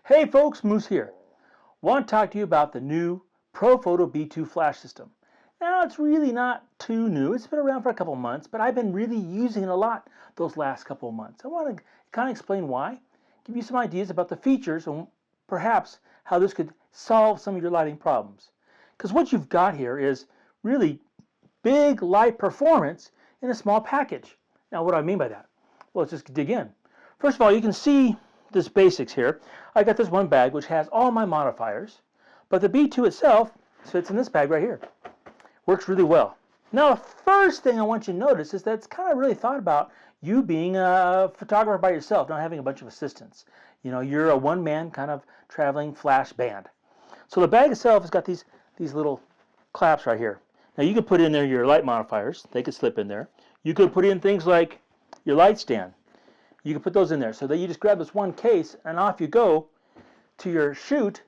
Hey folks, Moose here. Want to talk to you about the new Profoto B2 flash system. Now it's really not too new, it's been around for a couple of months, but I've been really using it a lot those last couple of months. I want to kind of explain why, give you some ideas about the features and perhaps how this could solve some of your lighting problems. Because what you've got here is really big light performance in a small package. Now what do I mean by that? Well, let's just dig in. First of all, you can see this basics here. I got this one bag which has all my modifiers, but the B2 itself fits in this bag right here. Works really well. Now the first thing I want you to notice is that it's kind of really thought about you being a photographer by yourself, not having a bunch of assistants. You know, you're a one-man kind of traveling flash band. So the bag itself has got these little claps right here. Now you could put in there your light modifiers. They could slip in there. You could put in things like your light stand. You can put those in there so that you just grab this one case and off you go to your shoot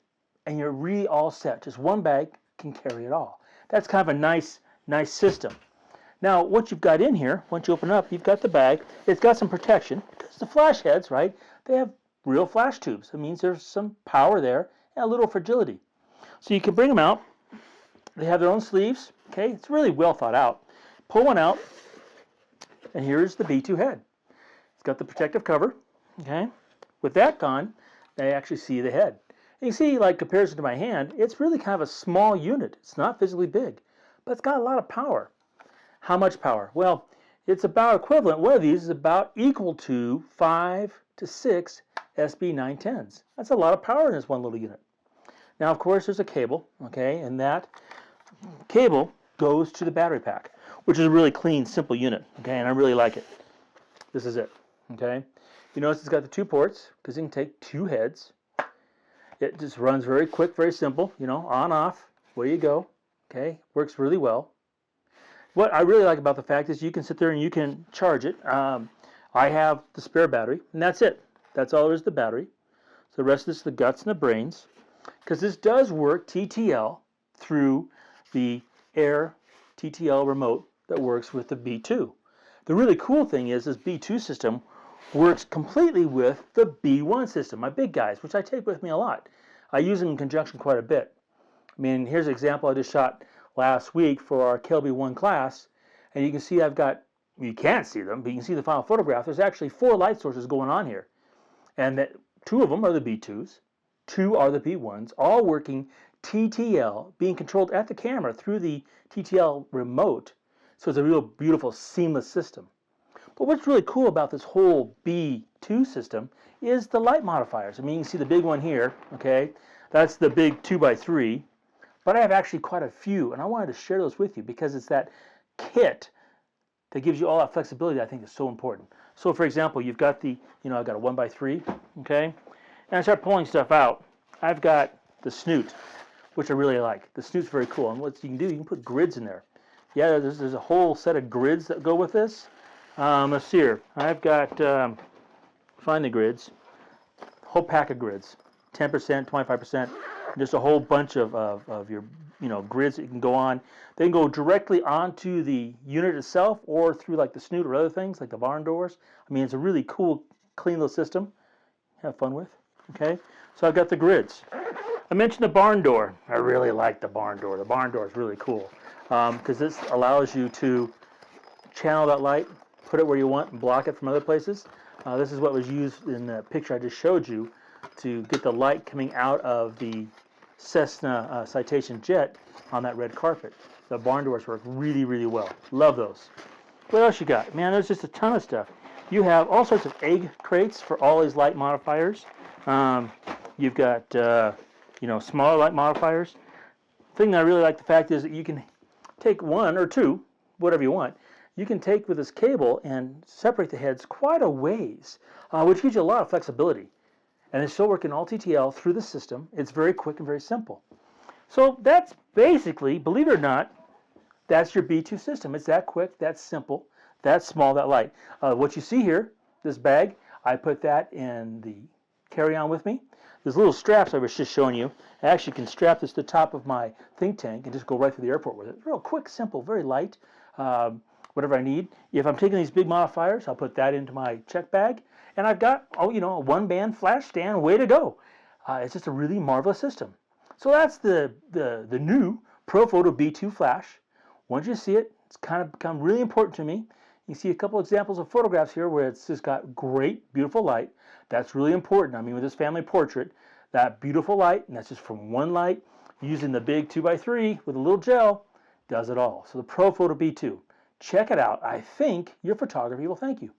and you're really all set. Just one bag can carry it all. That's kind of a nice system. Now what you've got in here, once you open up, you've got the bag. It's got some protection because the flash heads, right, they have real flash tubes. It means there's some power there and a little fragility. So you can bring them out. They have their own sleeves. Okay, it's really well thought out. Pull one out and here's the B2 head. It's got the protective cover, okay? With that gone, I actually see the head. And you see, like, comparison to my hand, it's really kind of a small unit. It's not physically big, but it's got a lot of power. How much power? Well, it's about equivalent. One of these is about equal to 5 to 6 SB910s. That's a lot of power in this one little unit. Now, of course, there's a cable, okay? And that cable goes to the battery pack, which is a really clean, simple unit, okay? And I really like it. This is it. Okay, you notice it's got the two ports because you can take two heads. It just runs very quick, very simple. You know, on, off, where you go. Okay, works really well. What I really like about the fact is you can sit there and you can charge it. I have the spare battery, and that's it. That's all there is to the battery. So the rest of this is the guts and the brains, because this does work TTL through the Air TTL remote that works with the B2. The really cool thing is this B2 system works completely with the B1 system, my big guys, which I take with me a lot. I use them in conjunction quite a bit. I mean, here's an example I just shot last week for our KLB1 class, and you can see I've got, you can't see them, but you can see the final photograph. There's actually 4 light sources going on here, and that 2 of them are the B2s, 2 are the B1s, all working TTL, being controlled at the camera through the TTL remote. So it's a real beautiful, seamless system. But what's really cool about this whole B2 system is the light modifiers. I mean, you can see the big one here, okay? That's the big 2x3. But I have actually quite a few, and I wanted to share those with you because it's that kit that gives you all that flexibility that I think is so important. So, for example, you've got the, you know, I've got a 1x3, okay? And I start pulling stuff out. I've got the snoot, which I really like. The snoot's very cool. And what you can do, you can put grids in there. Yeah, there's a whole set of grids that go with this. Let's see here. I've got, find the grids, whole pack of grids, 10%, 25%, just a whole bunch of your, you know, grids that you can go on. They can go directly onto the unit itself or through like the snoot or other things like the barn doors. I mean, it's a really cool, clean little system. Have fun with, okay? So I've got the grids. I mentioned the barn door. I really like the barn door. The barn door is really cool because this allows you to channel that light, put it where you want, and block it from other places. This is what was used in the picture I just showed you to get the light coming out of the Cessna Citation jet on that red carpet. The barn doors work really, really well. Love those. What else you got? Man, there's just a ton of stuff. You have all sorts of egg crates for all these light modifiers. You've got, you know, smaller light modifiers. The thing that I really like the fact is that you can take 1 or 2, whatever you want. You can take with this cable and separate the heads quite a ways, which gives you a lot of flexibility. And it's still working all TTL through the system. It's very quick and very simple. So that's basically, believe it or not, that's your B2 system. It's that quick, that simple, that small, that light. What you see here, this bag, I put that in the carry-on with me. Those little straps I was just showing you, I actually can strap this to the top of my think tank and just go right through the airport with it. Real quick, simple, very light. Whatever I need. If I'm taking these big modifiers, I'll put that into my check bag. And I've got, oh, you know, a one-band flash stand, way to go. It's just a really marvelous system. So that's the new Profoto B2 flash. Once you see it, it's kind of become really important to me. You see a couple examples of photographs here where it's just got great, beautiful light. That's really important. I mean, with this family portrait, that beautiful light, and that's just from one light, using the big 2x3 with a little gel, does it all. So the Profoto B2, check it out. I think your photography will thank you.